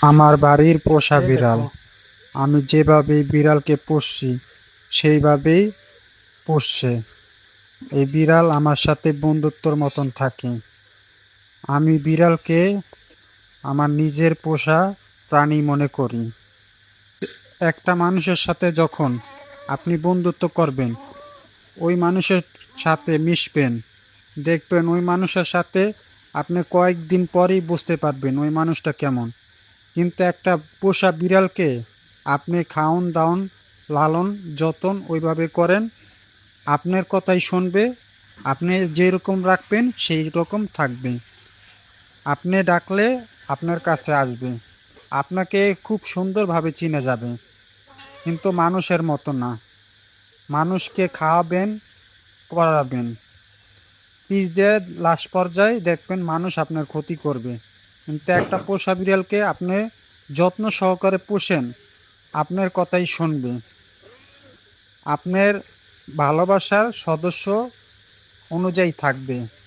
আমার বাড়ির পোষা এই বিড়াল। দেখো। আমি যেভাবে বিড়ালকে পুষছি সেইভাবেই পুষছে। এই বিড়াল আমার সাথে বন্ধুত্বর মতন থাকে। আমি বিড়ালকে আমার নিজের পোষা প্রাণী মনে করি। একটা মানুষের সাথে যখন আপনি বন্ধুত্ব করবেন, ওই মানুষের সাথে মিশবেন, দেখবেন ওই মানুষের সাথে আপনি কয়েকদিন পরেই বুঝতে পারবেন ওই মানুষটা কেমন। কিন্তু একটা পোষা বিড়ালকে আপনি খাওন দাওন, লালন যতন ওইভাবে করেন, আপনার কথাই শুনবে, আপনি যেরকম রাখবেন সেই রকম থাকবে। আপনি ডাকলে আপনার কাছে আসবে, আপনাকে খুব সুন্দরভাবে চিনে যাবে। কিন্তু মানুষের মতো না। মানুষকে খাওয়াবেন, করাবেন, পিস দিয়ে লাস্ট পর্যায়ে দেখবেন মানুষ আপনার ক্ষতি করবে। কিন্তু একটা পোষা বিড়ালকে আপনি যত্ন সহকারে পোষেন, আপনার কথাই শুনবে, আপনার ভালোবাসার সদস্য অনুযায়ী থাকবে।